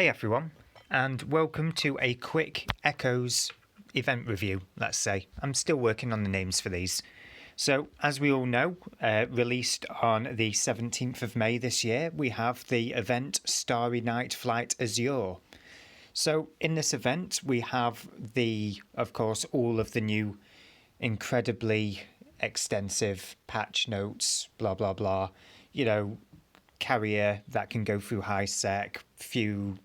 Hey everyone, and welcome to a quick Echoes event review, let's say. I'm still working on the names for these. So, as we all know, released on the 17th of May this year, we have the event Starry Night Flight Azure. So, in this event, we have of course, all of the new incredibly extensive patch notes, blah, blah, blah, carrier that can go through high sec, few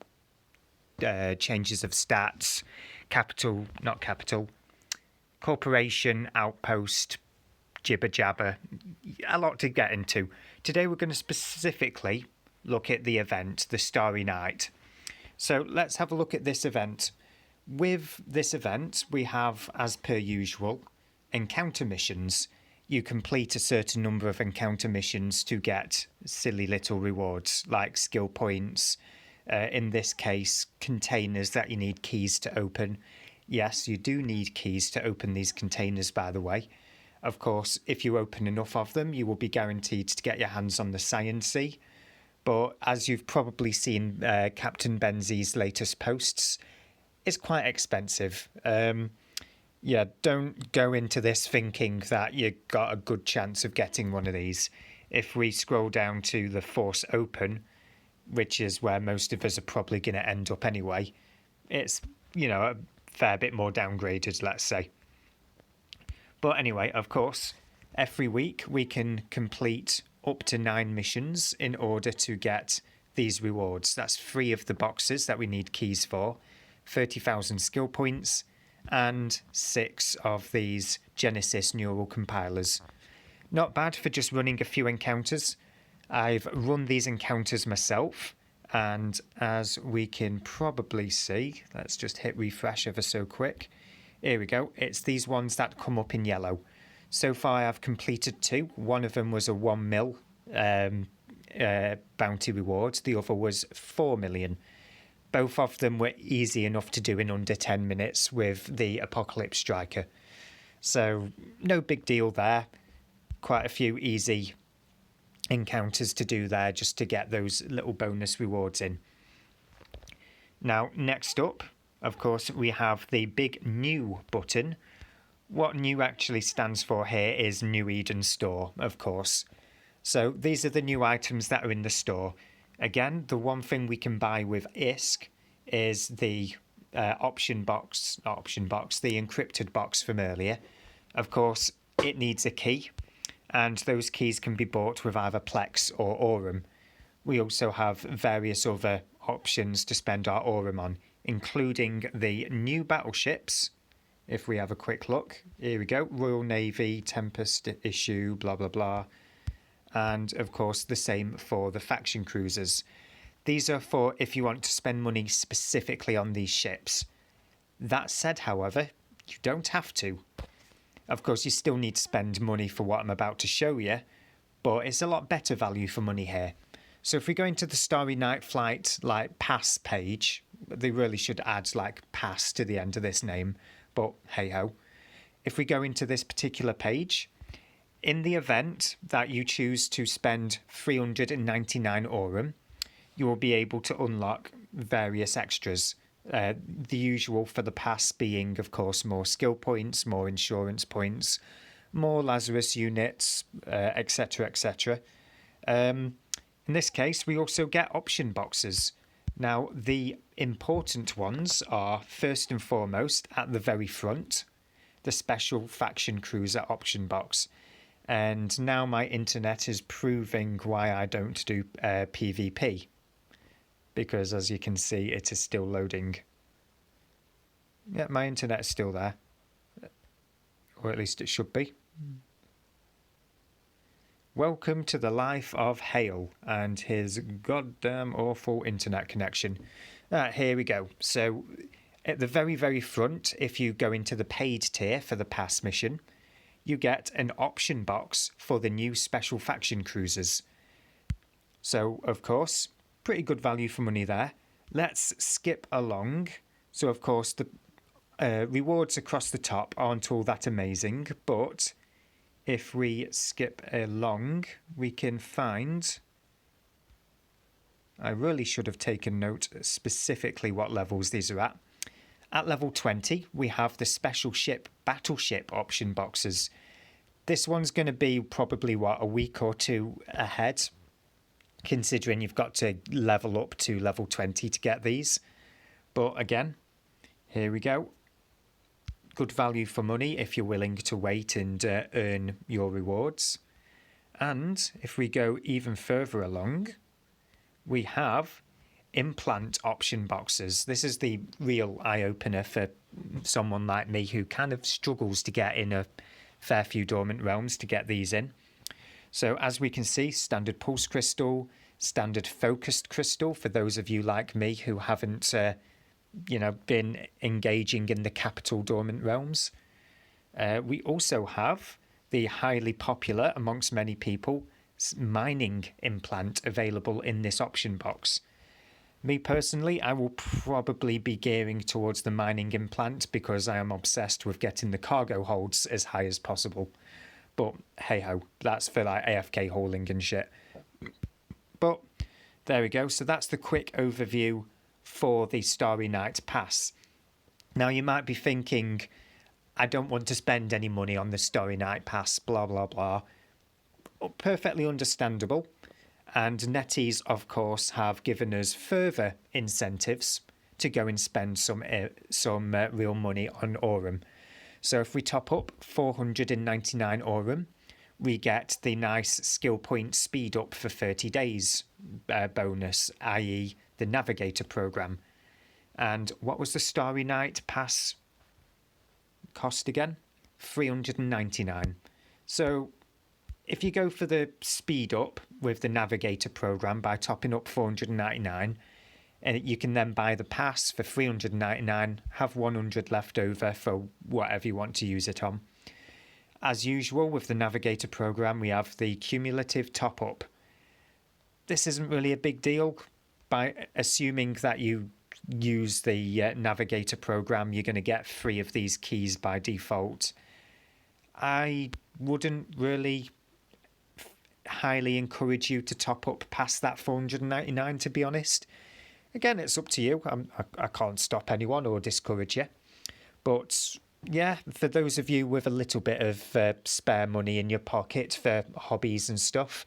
changes of stats, corporation, outpost, jibber jabber, a lot to get into. Today we're going to specifically look at the event, the Starry Night. So let's have a look at this event. With this event, we have, as per usual, encounter missions. You complete a certain number of encounter missions to get silly little rewards like skill points, in this case, containers that you need keys to open. Yes, you do need keys to open these containers, by the way. Of course, if you open enough of them, you will be guaranteed to get your hands on the Sciency. But as you've probably seen Captain Benzie's latest posts, it's quite expensive. Yeah, don't go into this thinking that you got a good chance of getting one of these. If we scroll down to the Force Open, which is where most of us are probably going to end up anyway, it's, a fair bit more downgraded, let's say. But anyway, of course, every week we can complete up to 9 missions in order to get these rewards. That's 3 of the boxes that we need keys for, 30,000 skill points, and 6 of these Genesis neural compilers. Not bad for just running a few encounters. I've run these encounters myself, and as we can probably see, let's just hit refresh ever so quick. Here we go. It's these ones that come up in yellow. So far I've completed 2. One of them was a 1 mil bounty reward. The other was 4 million. Both of them were easy enough to do in under 10 minutes with the Apocalypse Striker. So no big deal there. Quite a few easy encounters to do there just to get those little bonus rewards in. Now, next up, of course, we have the big new button. What new actually stands for here is New Eden Store, of course. So these are the new items that are in the store. Again, the one thing we can buy with ISK is the the encrypted box from earlier. Of course, it needs a key, and those keys can be bought with either Plex or Aurum. We also have various other options to spend our Aurum on, including the new battleships. If we have a quick look, here we go, Royal Navy, Tempest issue, blah, blah, blah. And, of course, the same for the faction cruisers. These are for if you want to spend money specifically on these ships. That said, however, you don't have to. Of course, you still need to spend money for what I'm about to show you, but it's a lot better value for money here. So if we go into the Starry Night Flight pass page, they really should add pass to the end of this name, but hey ho. If we go into this particular page, in the event that you choose to spend 399 Aurum, you will be able to unlock various extras. The usual for the pass being, of course, more skill points, more insurance points, more Lazarus units, etc., etc. In this case, we also get option boxes. Now, the important ones are, first and foremost, at the very front, the Special Faction Cruiser option box. And now my internet is proving why I don't do PvP. Because as you can see, it is still loading. Yeah, my internet is still there. Or at least it should be. Welcome to the life of Hale and his goddamn awful internet connection. Here we go. So, at the very, very front, if you go into the paid tier for the pass mission, you get an option box for the new Special Faction Cruisers. So, of course, pretty good value for money there. Let's skip along. So, of course, the rewards across the top aren't all that amazing, but if we skip along, we can find I really should have taken note specifically what levels these are at. At level 20, we have the special ship battleship option boxes. This one's going to be probably, a week or two ahead, considering you've got to level up to level 20 to get these. But again, here we go. Good value for money if you're willing to wait and earn your rewards. And if we go even further along, we have implant option boxes. This is the real eye-opener for someone like me who kind of struggles to get in a fair few dormant realms to get these in. So as we can see, standard pulse crystal, standard focused crystal for those of you like me who haven't been engaging in the capital dormant realms. We also have the highly popular amongst many people mining implant available in this option box. Me personally, I will probably be gearing towards the mining implant because I am obsessed with getting the cargo holds as high as possible. But hey ho, that's for like AFK hauling and shit. But there we go. So that's the quick overview for the Starry Night Pass. Now you might be thinking, I don't want to spend any money on the Starry Night Pass, blah, blah, blah. Perfectly understandable. And NetEase, of course, have given us further incentives to go and spend some real money on Aurum. So if we top up 499 Aurum, we get the nice skill point speed up for 30 days bonus, i.e. the Navigator program. And what was the Starry Night Pass cost again? 399. So if you go for the speed up with the Navigator program by topping up 499, and you can then buy the pass for 399, have 100 left over for whatever you want to use it on. As usual with the Navigator program, we have the cumulative top up. This isn't really a big deal. By assuming that you use the Navigator program, you're going to get 3 of these keys by default. I wouldn't really highly encourage you to top up past that 499, to be honest. Again, it's up to you. I can't stop anyone or discourage you. But yeah, for those of you with a little bit of spare money in your pocket for hobbies and stuff,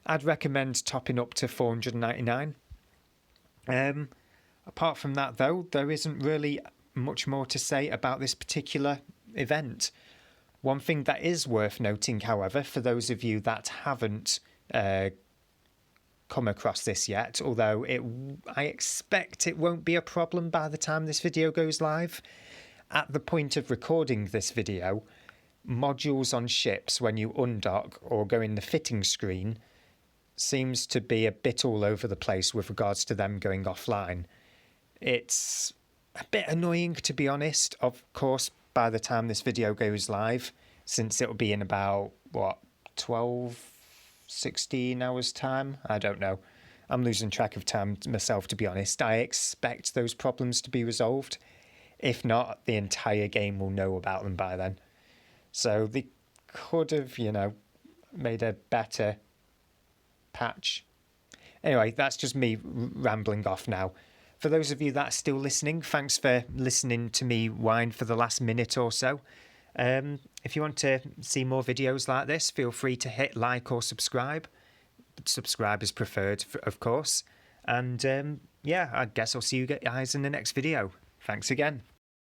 I'd recommend topping up to 499. Apart from that, though, there isn't really much more to say about this particular event. One thing that is worth noting, however, for those of you that haven't come across this yet, although I expect it won't be a problem by the time this video goes live, at the point of recording this video, modules on ships when you undock or go in the fitting screen seems to be a bit all over the place with regards to them going offline. It's a bit annoying, to be honest. Of course, by the time this video goes live, since it'll be in about 12, 16 hours time, I don't know, I'm losing track of time myself, to be honest. I expect those problems to be resolved. If not, the entire game will know about them by then. So they could have made a better patch. Anyway, that's just me rambling off now. For those of you that are still listening, thanks for listening to me whine for the last minute or so. If you want to see more videos like this, feel free to hit like or subscribe. Subscribe is preferred, of course. And yeah, I guess I'll see you guys in the next video. Thanks again.